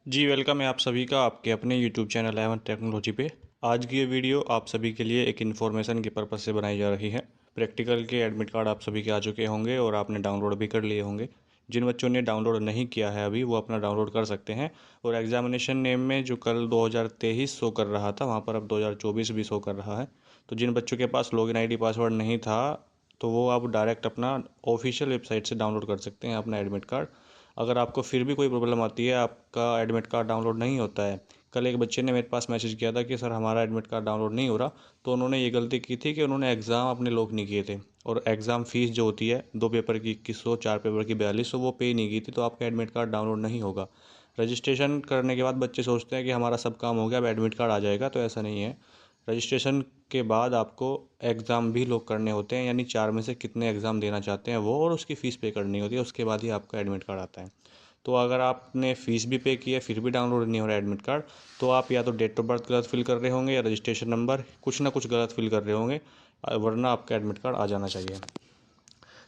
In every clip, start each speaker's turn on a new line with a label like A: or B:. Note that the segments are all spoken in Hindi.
A: जी वेलकम है आप सभी का आपके अपने यूट्यूब चैनल एवन टेक्नोलॉजी पे। आज की ये वीडियो आप सभी के लिए एक इन्फॉर्मेशन के पर्पज़ से बनाई जा रही है। प्रैक्टिकल के एडमिट कार्ड आप सभी के आ चुके होंगे और आपने डाउनलोड भी कर लिए होंगे। जिन बच्चों ने डाउनलोड नहीं किया है अभी वो अपना डाउनलोड कर सकते हैं। और एग्जामिनेशन नेम में जो कल 2023 शो कर रहा था वहाँ पर अब 2024 भी शो कर रहा है। तो जिन बच्चों के पास लॉगिन आईडी पासवर्ड नहीं था तो वो आप डायरेक्ट अपना ऑफिशियल वेबसाइट से डाउनलोड कर सकते हैं अपना एडमिट कार्ड। अगर आपको फिर भी कोई प्रॉब्लम आती है, आपका एडमिट कार्ड डाउनलोड नहीं होता है। कल एक बच्चे ने मेरे पास मैसेज किया था कि सर हमारा एडमिट कार्ड डाउनलोड नहीं हो रहा। तो उन्होंने ये गलती की थी कि उन्होंने एग्ज़ाम अपने लॉक नहीं किए थे और एग्ज़ाम फ़ीस जो होती है 2 पेपर की 2100, 4 पेपर की 4200 वो पे नहीं की थी, तो आपका एडमिट कार्ड डाउनलोड नहीं होगा। रजिस्ट्रेशन करने के बाद बच्चे सोचते हैं कि हमारा सब काम हो गया अब एडमिट कार्ड आ जाएगा, तो ऐसा नहीं है। रजिस्ट्रेशन के बाद आपको एग्ज़ाम भी लॉक करने होते हैं, यानी 4 में से कितने एग्ज़ाम देना चाहते हैं वो, और उसकी फ़ीस पे करनी होती है, उसके बाद ही आपका एडमिट कार्ड आता है। तो अगर आपने फ़ीस भी पे की है फिर भी डाउनलोड नहीं हो रहा एडमिट कार्ड, तो आप या तो डेट ऑफ बर्थ गलत फिल कर रहे होंगे या रजिस्ट्रेशन नंबर कुछ ना कुछ गलत फिल कर रहे होंगे, वरना आपका एडमिट कार्ड आ जाना चाहिए।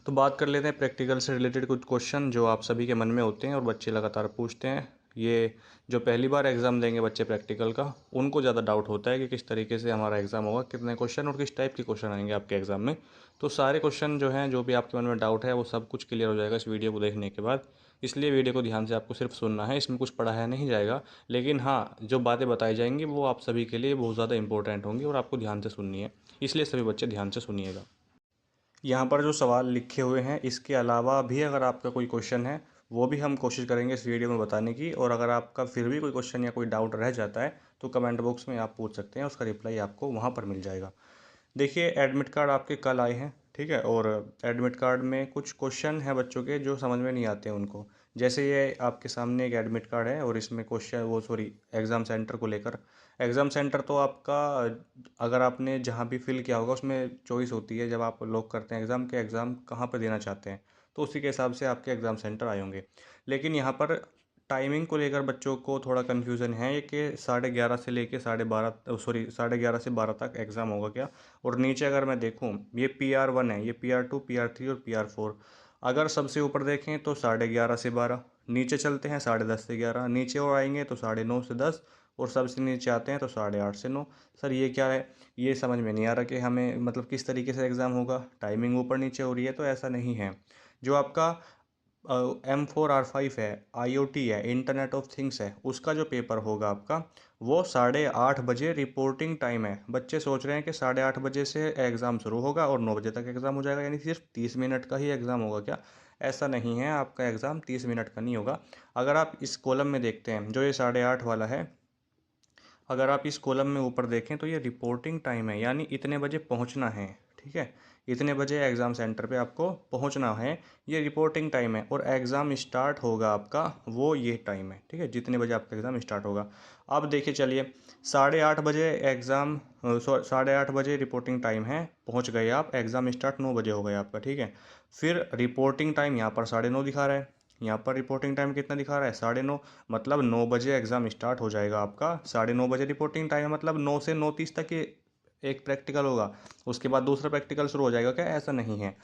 A: तो बात कर लेते हैं प्रैक्टिकल से रिलेटेड कुछ क्वेश्चन जो आप सभी के मन में होते हैं और बच्चे लगातार पूछते हैं। ये जो पहली बार एग्ज़ाम देंगे बच्चे प्रैक्टिकल का, उनको ज़्यादा डाउट होता है कि किस तरीके से हमारा एग्ज़ाम होगा, कितने क्वेश्चन और किस टाइप के क्वेश्चन आएंगे आपके एग्ज़ाम में। तो सारे क्वेश्चन जो हैं, जो भी आपके मन में डाउट है, वो सब कुछ क्लियर हो जाएगा इस वीडियो को देखने के बाद। इसलिए वीडियो को ध्यान से आपको सिर्फ सुनना है, इसमें कुछ पढ़ाया नहीं जाएगा। लेकिन हाँ, जो बातें बताई जाएंगी वो आप सभी के लिए बहुत ज़्यादा इंपॉर्टेंट होंगी और आपको ध्यान से सुननी है, इसलिए सभी बच्चे ध्यान से सुनिएगा। यहाँ पर जो सवाल लिखे हुए हैं इसके अलावा भी अगर आपका कोई क्वेश्चन है वो भी हम कोशिश करेंगे इस वीडियो में बताने की, और अगर आपका फिर भी कोई क्वेश्चन या कोई डाउट रह जाता है तो कमेंट बॉक्स में आप पूछ सकते हैं, उसका रिप्लाई आपको वहाँ पर मिल जाएगा। देखिए, एडमिट कार्ड आपके कल आए हैं, ठीक है, और एडमिट कार्ड में कुछ क्वेश्चन हैं बच्चों के जो समझ में नहीं आते हैं उनको। जैसे ये आपके सामने एक एडमिट कार्ड है और इसमें क्वेश्चन वो सॉरी एग्ज़ाम सेंटर को लेकर। एग्ज़ाम सेंटर तो आपका अगर आपने जहाँ भी फिल किया होगा उसमें चॉइस होती है, जब आप लॉक करते हैं एग्ज़ाम के एग्ज़ाम कहाँ पर देना चाहते हैं, तो उसी के हिसाब से आपके एग्ज़ाम सेंटर आए होंगे। लेकिन यहाँ पर टाइमिंग को लेकर बच्चों को थोड़ा कन्फ्यूज़न है ये कि 11:30 से लेके 12:30 सॉरी 11:30 से 12 तक एग्ज़ाम होगा क्या। और नीचे अगर मैं देखूँ, ये PR1 है, ये PR2, PR3 और PR4। अगर सबसे ऊपर देखें तो 11:30 से 12, नीचे चलते हैं 10:30 से 11, नीचे और आएंगे तो 9:30 से 10, और सबसे नीचे आते हैं तो 8:30 से 9। सर ये क्या है, ये समझ में नहीं आ रहा कि हमें मतलब किस तरीके से एग्ज़ाम होगा, टाइमिंग ऊपर नीचे हो रही है, तो ऐसा नहीं है। जो आपका M4R5 है, IoT है, इंटरनेट ऑफ थिंग्स है, उसका जो पेपर होगा आपका वो 8:30 बजे रिपोर्टिंग टाइम है। बच्चे सोच रहे हैं कि 8:30 बजे से एग्ज़ाम शुरू होगा और 9 बजे तक एग्ज़ाम हो जाएगा, यानी सिर्फ 30 मिनट का ही एग्ज़ाम होगा क्या। ऐसा नहीं है, आपका एग्ज़ाम 30 मिनट का नहीं होगा। अगर आप इस कॉलम में देखते हैं जो ये 8:30 वाला है, अगर आप इस कॉलम में ऊपर देखें तो ये रिपोर्टिंग टाइम है, यानी इतने बजे पहुंचना है, ठीक है। इतने बजे एग्ज़ाम सेंटर पे आपको पहुंचना है, ये रिपोर्टिंग टाइम है। और एग्ज़ाम स्टार्ट होगा आपका वो ये टाइम है, ठीक है, जितने बजे आपका एग्ज़ाम स्टार्ट होगा। अब देखिए चलिए, 8:30 बजे एग्ज़ाम 8:30 बजे रिपोर्टिंग टाइम है, पहुंच गए आप, एग्ज़ाम स्टार्ट 9 बजे हो गया आपका, ठीक है। फिर रिपोर्टिंग टाइम यहाँ पर 9:30 दिखा रहा है, यहाँ पर रिपोर्टिंग टाइम कितना दिखा रहा है, 9:30। मतलब 9 बजे एग्ज़ाम स्टार्ट हो जाएगा आपका, 9:30 बजे रिपोर्टिंग टाइम है, मतलब 9 से 9:30 तक ये एक प्रैक्टिकल होगा, उसके बाद दूसरा प्रैक्टिकल शुरू हो जाएगा क्या, ऐसा नहीं है।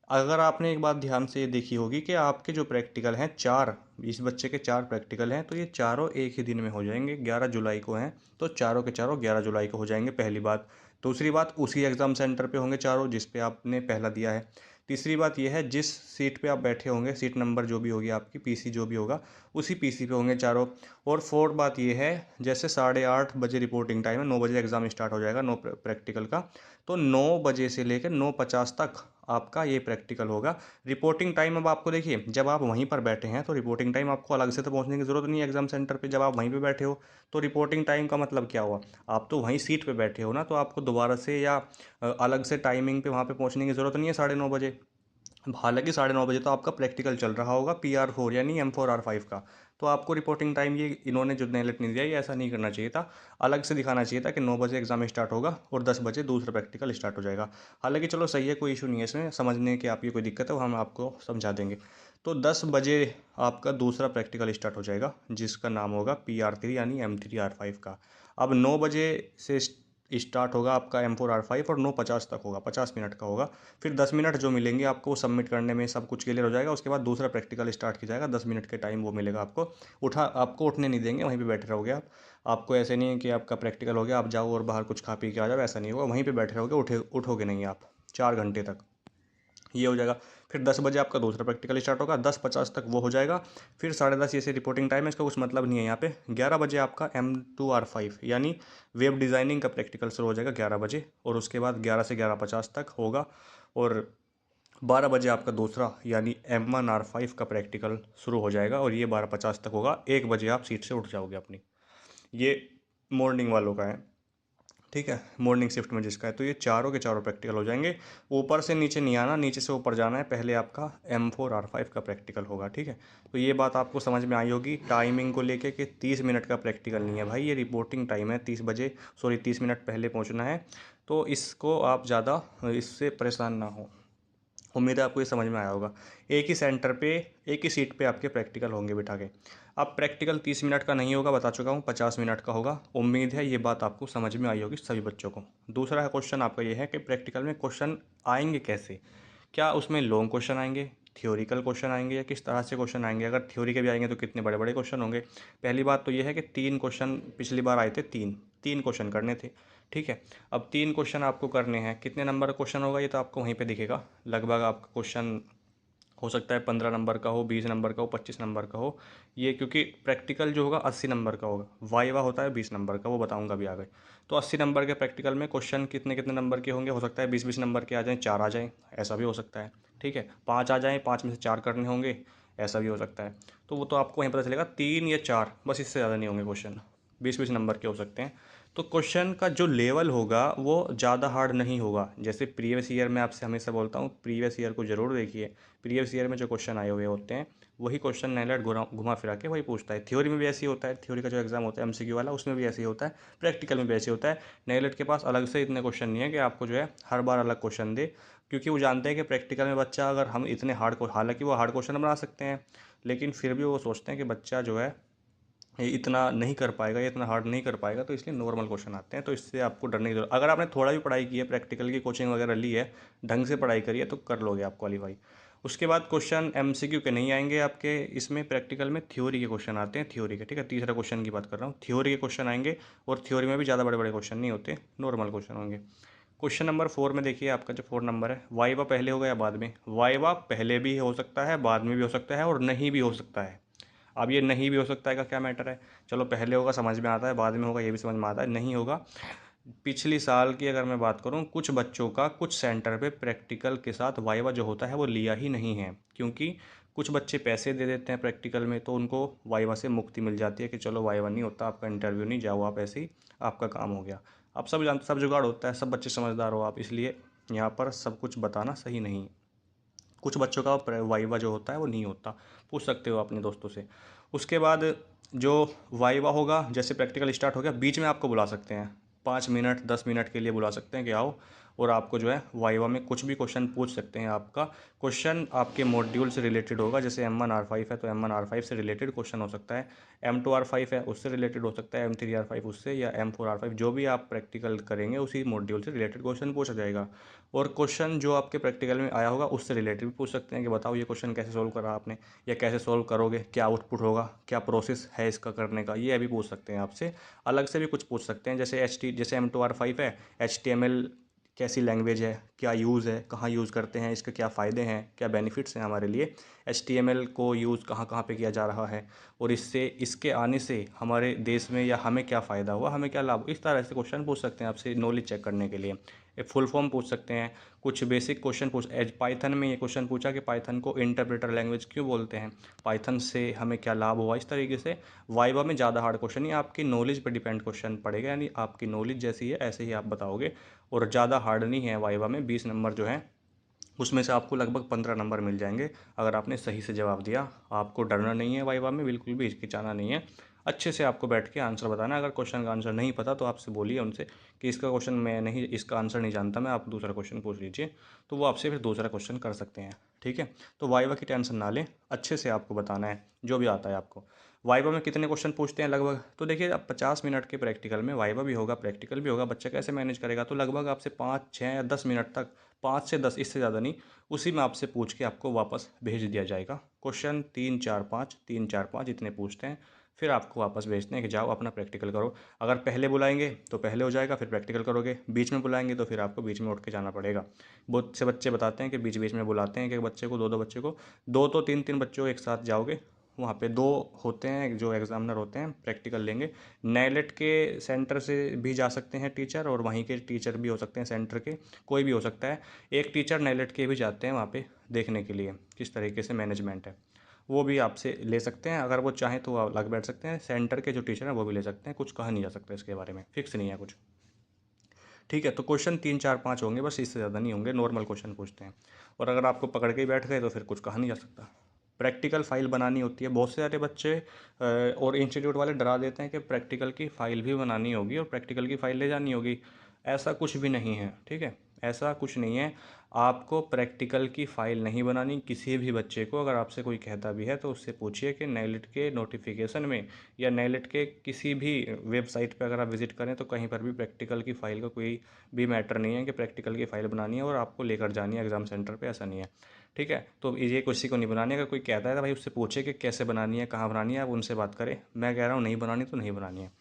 A: अगर आपने एक बात ध्यान से ये देखी होगी कि आपके जो प्रैक्टिकल हैं चार, इस बच्चे के 4 प्रैक्टिकल हैं, तो ये चारों एक ही दिन में हो जाएंगे, 11 जुलाई को हैं, तो चारों के चारों 11 जुलाई को हो जाएंगे, पहली बात। दूसरी बात, उसी एग्ज़ाम सेंटर पे होंगे चारों जिस पे आपने पहला दिया है। तीसरी बात यह है, जिस सीट पे आप बैठे होंगे, सीट नंबर जो भी होगी आपकी, PC जो भी होगा, उसी PC पे होंगे चारों। और फोर्थ बात यह है, जैसे 8:30 बजे रिपोर्टिंग टाइम है, 9 बजे एग्ज़ाम स्टार्ट हो जाएगा, नो प्रैक्टिकल का, तो 9 बजे से लेकर 9:50 तक आपका ये प्रैक्टिकल होगा। रिपोर्टिंग टाइम अब आपको देखिए, जब आप वहीं पर बैठे हैं तो रिपोर्टिंग टाइम आपको अलग से तो पहुंचने की ज़रूरत नहीं है एग्ज़ाम सेंटर पे, जब आप वहीं पे बैठे हो तो रिपोर्टिंग टाइम का मतलब क्या हुआ, आप तो वहीं सीट पे बैठे हो ना, तो आपको दोबारा से या अलग से टाइमिंग पे वहाँ पे पहुँचने की ज़रूरत नहीं है 9:30 बजे। हालांकि 9:30 बजे तो आपका प्रैक्टिकल चल रहा होगा PR4 यानी M4R5 का, तो आपको रिपोर्टिंग टाइम ये इन्होंने जो नेगलेक्ट नहीं दिया, ये ऐसा नहीं करना चाहिए था, अलग से दिखाना चाहिए था कि 9 बजे एग्जाम स्टार्ट होगा और 10 बजे दूसरा प्रैक्टिकल स्टार्ट हो जाएगा। हालांकि चलो सही है, कोई इशू नहीं है इसमें, समझने की आपकी कोई दिक्कत है वो हम आपको समझा देंगे। तो 10 बजे आपका दूसरा प्रैक्टिकल स्टार्ट हो जाएगा जिसका नाम होगा PR3 यानी M3R5 का। अब 9 बजे से स्टार्ट होगा आपका M4R5 और 9:50 तक होगा, 50 मिनट का होगा। फिर 10 मिनट जो मिलेंगे आपको वो सबमिट करने में सब कुछ क्लियर हो जाएगा। उसके बाद दूसरा प्रैक्टिकल स्टार्ट किया जाएगा, 10 मिनट के टाइम वो मिलेगा आपको। आपको उठने नहीं देंगे, वहीं पे बैठे रहोगे आप। आपको ऐसे नहीं है कि आपका प्रैक्टिकल हो गया आप जाओ और बाहर कुछ खा पी के आ जाओ, ऐसा नहीं होगा, वहीं पर बैठे रहोगे, उठोगे नहीं आप 4 घंटे तक। ये हो जाएगा। फिर 10 बजे आपका दूसरा प्रैक्टिकल स्टार्ट होगा, 10:50 तक वो हो जाएगा। फिर 10:30 ये से रिपोर्टिंग टाइम है, इसका कुछ मतलब नहीं है यहाँ पे। 11 बजे आपका M2R5 यानी वेब डिज़ाइनिंग का प्रैक्टिकल शुरू हो जाएगा 11 बजे, और उसके बाद 11 से 11:50 तक होगा। और 12 बजे आपका दूसरा यानी M1R5 का प्रैक्टिकल शुरू हो जाएगा, और ये 12:50 तक होगा। 1 बजे आप सीट से उठ जाओगे अपनी। ये मॉर्निंग वालों का है, ठीक है, मॉर्निंग शिफ्ट में जिसका है। तो ये चारों के चारों प्रैक्टिकल हो जाएंगे। ऊपर से नीचे नहीं आना, नीचे से ऊपर जाना है। पहले आपका M4R5 का प्रैक्टिकल होगा, ठीक है। तो ये बात आपको समझ में आई होगी टाइमिंग को लेके कि 30 मिनट का प्रैक्टिकल नहीं है भाई, ये रिपोर्टिंग टाइम है। 30 मिनट पहले पहुँचना है। तो इसको आप ज़्यादा इससे परेशान ना हो। उम्मीद है आपको ये समझ में आया होगा। एक ही सेंटर पे, एक ही सीट पे आपके प्रैक्टिकल होंगे बिठा के। अब प्रैक्टिकल 30 मिनट का नहीं होगा, बता चुका हूँ, 50 मिनट का होगा। उम्मीद है ये बात आपको समझ में आई होगी सभी बच्चों को। दूसरा क्वेश्चन आपका ये है कि प्रैक्टिकल में क्वेश्चन आएंगे कैसे, क्या उसमें लॉन्ग क्वेश्चन आएंगे, थ्योरिकल क्वेश्चन आएंगे, या किस तरह से क्वेश्चन आएंगे। अगर थ्योरी के भी आएंगे तो कितने बड़े बड़े क्वेश्चन होंगे। पहली बात तो ये है कि 3 क्वेश्चन पिछली बार आए थे, तीन तीन क्वेश्चन करने थे, ठीक है। अब 3 क्वेश्चन आपको करने हैं। कितने नंबर का क्वेश्चन होगा ये तो आपको वहीं पे दिखेगा। लगभग आपका क्वेश्चन हो सकता है 15 नंबर का हो, 20 नंबर का हो, 25 नंबर का हो। ये क्योंकि प्रैक्टिकल जो होगा 80 नंबर का होगा, वाइवा होता है 20 नंबर का, वो बताऊंगा अभी आगे। तो 80 नंबर के प्रैक्टिकल में क्वेश्चन कितने कितने नंबर के होंगे, हो सकता है 20-20 नंबर के आ जाएँ, 4 आ जाएँ, ऐसा भी हो सकता है, ठीक है। 5 आ जाएँ, 5 में से 4 करने होंगे, ऐसा भी हो सकता है। तो वो तो आपको वहीं पता चलेगा, 3 या 4, बस इससे ज़्यादा नहीं होंगे क्वेश्चन। 20-20 नंबर के हो सकते हैं। तो क्वेश्चन का जो लेवल होगा वो ज़्यादा हार्ड नहीं होगा। जैसे प्रीवियस ईयर में आपसे हमेशा बोलता हूँ, प्रीवियस ईयर को ज़रूर देखिए। प्रीवियस ईयर में जो क्वेश्चन आए हुए होते हैं वही क्वेश्चन नेगलेट घुमा फिरा के वही पूछता है। थ्योरी में भी ऐसे ही होता है, थ्योरी का जो एग्जाम होता है MCQ वाला, उसमें भी ऐसे ही होता है, प्रैक्टिकल में भी ऐसे होता है। नेगलेट के पास अलग से इतने क्वेश्चन नहीं है कि आपको जो है हर बार अलग क्वेश्चन दे, क्योंकि वो जानते हैं कि प्रैक्टिकल में बच्चा, अगर हम इतने हार्ड को, हालांकि वो हार्ड क्वेश्चन बना सकते हैं, लेकिन फिर भी वो सोचते हैं कि बच्चा जो है ये इतना नहीं कर पाएगा, ये इतना हार्ड नहीं कर पाएगा, तो इसलिए नॉर्मल क्वेश्चन आते हैं। तो इससे आपको डरने की जरूरत, अगर आपने थोड़ा भी पढ़ाई की है, प्रैक्टिकल की कोचिंग वगैरह ली है, ढंग से पढ़ाई करी है, तो कर लोगे आप क्वालीफाई। उसके बाद क्वेश्चन MCQ के नहीं आएंगे आपके, इसमें प्रैक्टिकल में थ्योरी के क्वेश्चन आते हैं, थ्योरी के, ठीक है। तीसरा क्वेश्चन की बात कर रहा हूँ, थ्योरी के क्वेश्चन आएंगे, और थ्योरी में भी ज़्यादा बड़े बड़े क्वेश्चन नहीं होते, नॉर्मल क्वेश्चन होंगे। क्वेश्चन नंबर 4 में देखिए, आपका जो 4 नंबर है, वाइवा पहले होगा या बाद में। वाइवा पहले भी हो सकता है, बाद में भी हो सकता है, और नहीं भी हो सकता है। अब ये नहीं भी हो सकता है का क्या मैटर है, चलो पहले होगा समझ में आता है, बाद में होगा ये भी समझ में आता है। नहीं होगा, पिछली साल की अगर मैं बात करूं, कुछ बच्चों का कुछ सेंटर पे प्रैक्टिकल के साथ वाइवा जो होता है वो लिया ही नहीं है, क्योंकि कुछ बच्चे पैसे दे देते हैं प्रैक्टिकल में, तो उनको वाइवा से मुक्ति मिल जाती है कि चलो वाइवा नहीं होता, आपका इंटरव्यू नहीं, जाओ आप ऐसे ही, आपका काम हो गया। आप सब जानते, सब जुगाड़ होता है, सब बच्चे समझदार हो आप, इसलिए यहाँ पर सब कुछ बताना सही नहीं है। कुछ बच्चों का वाइवा जो होता है वो नहीं होता, पूछ सकते हो अपने दोस्तों से। उसके बाद जो वाइवा होगा, जैसे प्रैक्टिकल स्टार्ट हो गया, बीच में आपको बुला सकते हैं, 5 मिनट 10 मिनट के लिए बुला सकते हैं कि आओ, और आपको जो है वाइवा में कुछ भी क्वेश्चन पूछ सकते हैं। आपका क्वेश्चन आपके मॉड्यूल से रिलेटेड होगा, जैसे M1R5 है तो M1R5 से रिलेटेड क्वेश्चन हो सकता है, M2R5 है उससे रिलेटेड हो सकता है, M3R5 उससे, या M4R5 जो भी आप प्रैक्टिकल करेंगे उसी मॉड्यूल से रिलेटेड क्वेश्चन पूछा जाएगा। और क्वेश्चन जो आपके प्रैक्टिकल में आया होगा उससे रिलेटेड भी पूछ सकते हैं कि बताओ ये क्वेश्चन कैसे सोल्व करा आपने, या कैसे सोल्व करोगे, क्या आउटपुट होगा, क्या प्रोसेस है इसका करने का, ये अभी पूछ सकते हैं आपसे। अलग से भी कुछ पूछ सकते हैं, जैसे M2R5 है, HTML कैसी लैंग्वेज है, क्या यूज़ है, कहाँ यूज़ करते हैं, इसके क्या फ़ायदे हैं, क्या बेनिफिट्स हैं हमारे लिए, HTML को यूज़ कहाँ कहाँ पे किया जा रहा है, और इससे, इसके आने से हमारे देश में या हमें क्या फ़ायदा हुआ, हमें क्या लाभ, इस तरह से क्वेश्चन पूछ सकते हैं आपसे नॉलेज चेक करने के लिए। एक फुल फॉर्म पूछ सकते हैं, कुछ बेसिक क्वेश्चन पूछ, एज पाइथन में ये क्वेश्चन पूछा कि पाइथन को इंटरप्रेटर लैंग्वेज क्यों बोलते हैं, पाइथन से हमें क्या लाभ हुआ, इस तरीके से। वाइवा में ज़्यादा हार्ड क्वेश्चन नहीं, आपकी नॉलेज पर डिपेंड क्वेश्चन पड़ेगा, यानी आपकी नॉलेज जैसी है ऐसे ही आप बताओगे, और ज़्यादा हार्ड नहीं है वाइवा में। 20 नंबर जो है उसमें से आपको लगभग 15 नंबर मिल जाएंगे अगर आपने सही से जवाब दिया। आपको डरना नहीं है वाइवा में, बिल्कुल भी हिचकिचाना नहीं है। अच्छे से आपको बैठ के आंसर बताना है। अगर क्वेश्चन का आंसर नहीं पता तो आपसे बोलिए उनसे कि इसका क्वेश्चन मैं नहीं, इसका आंसर नहीं जानता मैं, आप दूसरा क्वेश्चन पूछ लीजिए, तो वो आपसे फिर दूसरा क्वेश्चन कर सकते हैं। ठीक है, तो वाइवा की टेंशन ना लें, अच्छे से आपको बताना है जो भी आता है आपको। वाइवा में कितने क्वेश्चन पूछते हैं लगभग, तो देखिए अब 50 मिनट के प्रैक्टिकल में वाइवा भी होगा प्रैक्टिकल भी होगा, बच्चा कैसे मैनेज करेगा, तो लगभग आपसे 5, 6 या 10 मिनट तक, 5 से 10, इससे ज़्यादा नहीं, उसी में आपसे पूछ के आपको वापस भेज दिया जाएगा। क्वेश्चन 3, 4, 5, 3, 4, 5 इतने पूछते हैं, फिर आपको वापस भेजते हैं कि जाओ अपना प्रैक्टिकल करो। अगर पहले बुलाएंगे तो पहले हो जाएगा, फिर प्रैक्टिकल करोगे, बीच में बुलाएंगे तो फिर आपको बीच में उठ के जाना पड़ेगा। बहुत से बच्चे बताते हैं कि बीच बीच में बुलाते हैं, कि बच्चे को, दो दो बच्चे को, दो तो तीन तीन बच्चों एक साथ जाओगे, वहाँ पे दो होते हैं जो एग्जामिनर होते हैं, प्रैक्टिकल लेंगे। नेलेट के सेंटर से भी जा सकते हैं टीचर, और वहीं के टीचर भी हो सकते हैं सेंटर के, कोई भी हो सकता है। एक टीचर नेलेट के भी जाते हैं वहाँ पे देखने के लिए किस तरीके से मैनेजमेंट है, वो भी आपसे ले सकते हैं। अगर वो चाहें तो वो अलग बैठ सकते हैं, सेंटर के जो टीचर हैं वो भी ले सकते हैं, कुछ कहा नहीं जा सकता इसके बारे में, फिक्स नहीं है कुछ। ठीक है, तो क्वेश्चन 3, 4, 5 होंगे बस, इससे ज़्यादा नहीं होंगे, नॉर्मल क्वेश्चन पूछते हैं। और अगर आपको पकड़ के ही बैठ गए तो फिर कुछ कहा नहीं जा सकता। प्रैक्टिकल फ़ाइल बनानी होती है, बहुत से सारे बच्चे और इंस्टीट्यूट वाले डरा देते हैं कि प्रैक्टिकल की फ़ाइल भी बनानी होगी और प्रैक्टिकल की फ़ाइल ले जानी होगी। ऐसा कुछ भी नहीं है, ठीक है, ऐसा कुछ नहीं है। आपको प्रैक्टिकल की फ़ाइल नहीं बनानी। किसी भी बच्चे को अगर आपसे कोई कहता भी है तो उससे पूछिए कि नेलिट के नोटिफिकेशन में या नेलिट के किसी भी वेबसाइट पर अगर आप विज़िट करें तो कहीं पर भी प्रैक्टिकल की फ़ाइल का कोई भी मैटर नहीं है कि प्रैक्टिकल की फ़ाइल बनानी है और आपको लेकर जानी है एग्ज़ाम सेंटर पे, ऐसा नहीं है। ठीक है, तो ये किसी को नहीं बनानी है। अगर कोई कहता है तो भाई उससे पूछे कि कैसे बनानी है, कहाँ बनानी है, आप उनसे बात करें। मैं कह रहा हूँ नहीं बनानी तो नहीं बनानी है।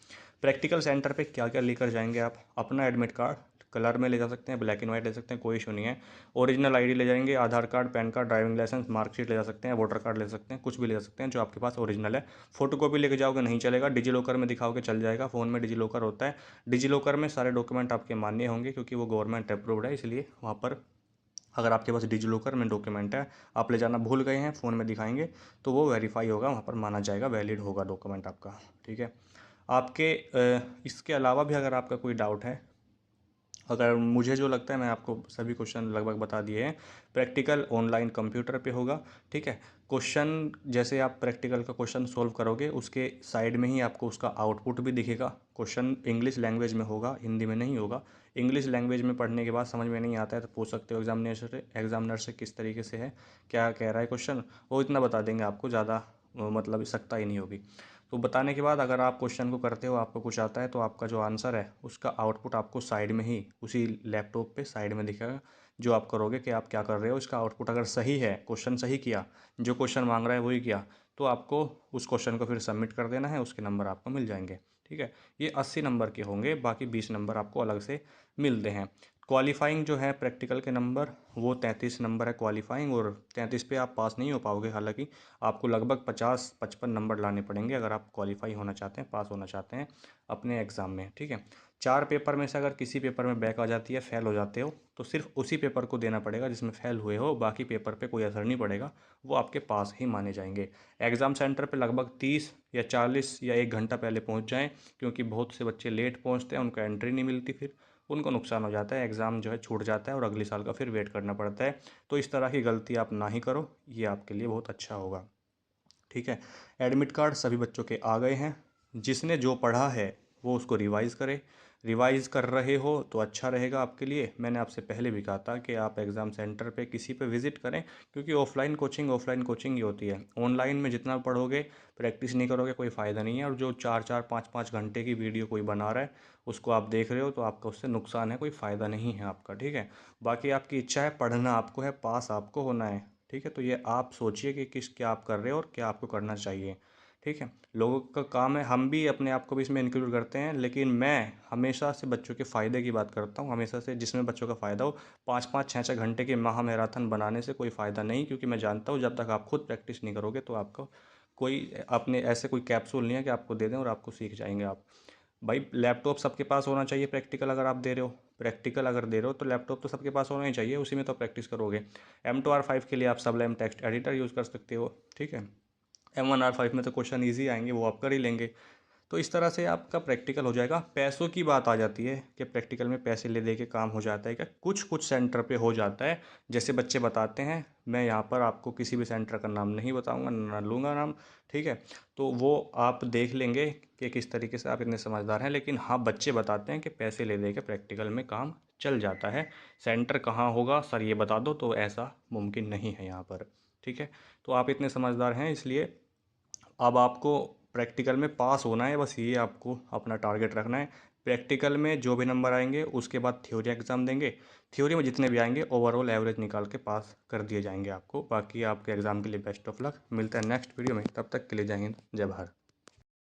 A: प्रैक्टिकल सेंटर पे क्या क्या लेकर जाएंगे आप, अपना एडमिट कार्ड, कलर में ले जा सकते हैं, ब्लैक एंड वाइट ले सकते हैं, कोई इशू नहीं है। ओरिजिनल आईडी ले जाएंगे, Aadhaar card, PAN card, driving licence, marksheet ले जा सकते हैं, वोटर कार्ड ले सकते हैं, कुछ भी ले जा सकते हैं जो आपके पास ओरिजिनल है। फोटो कॉपी लेके जाओगे नहीं चलेगा, डिजी लॉकर में दिखाओगे चल जाएगा, फ़ोन में डिजी लॉकर होता है। डिजी लॉकर में सारे डॉक्यूमेंट आपके मान्य होंगे क्योंकि वो गवर्नमेंट अप्रूव्ड है, इसलिए वहाँ पर अगर आपके पास डिजी लॉकर में डॉक्यूमेंट है, आप ले जाना भूल गए हैं, फ़ोन में दिखाएंगे तो वो वेरीफाई होगा, वहाँ पर माना जाएगा, वैलिड होगा डॉक्यूमेंट आपका। ठीक है, आपके इसके अलावा भी अगर आपका कोई डाउट है, अगर मुझे जो लगता है, मैं आपको सभी क्वेश्चन लगभग बता दिए हैं। प्रैक्टिकल ऑनलाइन कंप्यूटर पे होगा। ठीक है, क्वेश्चन जैसे आप प्रैक्टिकल का क्वेश्चन सोल्व करोगे उसके साइड में ही आपको उसका आउटपुट भी दिखेगा। क्वेश्चन इंग्लिश लैंग्वेज में होगा, हिंदी में नहीं होगा। इंग्लिश लैंग्वेज में पढ़ने के बाद समझ में नहीं आता है तो पूछ सकते हो एग्जामिनर से किस तरीके से है, क्या कह रहा है क्वेश्चन, वो इतना बता देंगे आपको, ज़्यादा मतलब सख्ताई ही नहीं होगी। तो बताने के बाद अगर आप क्वेश्चन को करते हो, आपको कुछ आता है, तो आपका जो आंसर है उसका आउटपुट आपको साइड में ही उसी लैपटॉप पे साइड में दिखेगा। जो आप करोगे कि आप क्या कर रहे हो, इसका आउटपुट अगर सही है, क्वेश्चन सही किया, जो क्वेश्चन मांग रहा है वही किया, तो आपको उस क्वेश्चन को फिर सबमिट कर देना है, उसके नंबर आपको मिल जाएंगे। ठीक है, ये 80 नंबर के होंगे, बाकी 20 नंबर आपको अलग से मिलते हैं। क्वालिफाइंग जो है प्रैक्टिकल के नंबर, वो 33 नंबर है क्वालिफाइंग, और 33 पे आप पास नहीं हो पाओगे, हालांकि आपको लगभग 50-55 नंबर लाने पड़ेंगे अगर आप क्वालिफाई होना चाहते हैं, पास होना चाहते हैं अपने एग्ज़ाम में। ठीक है, 4 पेपर में से अगर किसी पेपर में बैक आ जाती है, फेल हो जाते हो, तो सिर्फ उसी पेपर को देना पड़ेगा जिसमें फेल हुए हो, बाकी पेपर पे कोई असर नहीं पड़ेगा, वो आपके पास ही माने जाएंगे। एग्ज़ाम सेंटर पे लगभग 30 या 40 या 1 घंटा पहले पहुंच जाएं, क्योंकि बहुत से बच्चे लेट पहुंचते हैं, उनको एंट्री नहीं मिलती, फिर उनको नुकसान हो जाता है, एग्ज़ाम जो है छूट जाता है और अगले साल का फिर वेट करना पड़ता है। तो इस तरह की गलती आप ना ही करो, ये आपके लिए बहुत अच्छा होगा। ठीक है, एडमिट कार्ड सभी बच्चों के आ गए हैं। जिसने जो पढ़ा है वो उसको रिवाइज़ करे। रिवाइज़ कर रहे हो तो अच्छा रहेगा आपके लिए। मैंने आपसे पहले भी कहा था कि आप एग्ज़ाम सेंटर पे किसी पे विज़िट करें, क्योंकि ऑफलाइन कोचिंग ही होती है। ऑनलाइन में जितना पढ़ोगे, प्रैक्टिस नहीं करोगे, कोई फ़ायदा नहीं है। और जो 4-4, 5-5 घंटे की वीडियो कोई बना रहा है उसको आप देख रहे हो तो आपका उससे नुकसान है, कोई फ़ायदा नहीं है आपका। ठीक है, बाकी आपकी इच्छा है, पढ़ना आपको है, पास आपको होना है। ठीक है, तो ये आप सोचिए कि क्या आप कर रहे हो और क्या आपको करना चाहिए। ठीक है, लोगों का काम है, हम भी अपने आप को भी इसमें इंक्लूड करते हैं, लेकिन मैं हमेशा से बच्चों के फ़ायदे की बात करता हूँ, हमेशा से, जिसमें बच्चों का फ़ायदा हो। 5-5, 6-6 घंटे के महा मैराथन बनाने से कोई फ़ायदा नहीं, क्योंकि मैं जानता हूँ जब तक आप खुद प्रैक्टिस नहीं करोगे तो आपको कोई अपने ऐसे कोई कैप्सूल नहीं है कि आपको दे दें और आपको सीख जाएंगे आप। भाई लैपटॉप सबके पास होना चाहिए, प्रैक्टिकल अगर आप दे रहे हो, प्रैक्टिकल अगर दे रहे हो तो लैपटॉप तो सबके पास होना ही चाहिए, उसी में तो प्रैक्टिस करोगे। M2R5 के लिए आप सबलाइम टेक्स्ट एडिटर यूज़ कर सकते हो। ठीक है, M1R5 में तो क्वेश्चन ईजी आएंगे, वो आप कर ही लेंगे। तो इस तरह से आपका प्रैक्टिकल हो जाएगा। पैसों की बात आ जाती है कि प्रैक्टिकल में पैसे ले दे के काम हो जाता है क्या? कुछ कुछ सेंटर पे हो जाता है, जैसे बच्चे बताते हैं। मैं यहाँ पर आपको किसी भी सेंटर का नाम नहीं बताऊँगा, ना लूँगा नाम, ठीक है? तो वो आप देख लेंगे कि किस तरीके से आप इतने समझदार हैं। लेकिन हाँ, बच्चे बताते हैं कि पैसे ले दे के प्रैक्टिकल में काम चल जाता है। सेंटर कहाँ होगा सर ये बता दो, तो ऐसा मुमकिन नहीं है यहाँ पर, ठीक है? तो आप इतने समझदार हैं, इसलिए अब आपको प्रैक्टिकल में पास होना है, बस ये आपको अपना टारगेट रखना है। प्रैक्टिकल में जो भी नंबर आएंगे उसके बाद थ्योरी एग्ज़ाम देंगे। थ्योरी में जितने भी आएंगे ओवरऑल एवरेज निकाल के पास कर दिए जाएंगे आपको। बाकी आपके एग्ज़ाम के लिए बेस्ट ऑफ लक। मिलता है नेक्स्ट वीडियो में, तब तक के लिए जय हिंद, जय भारत।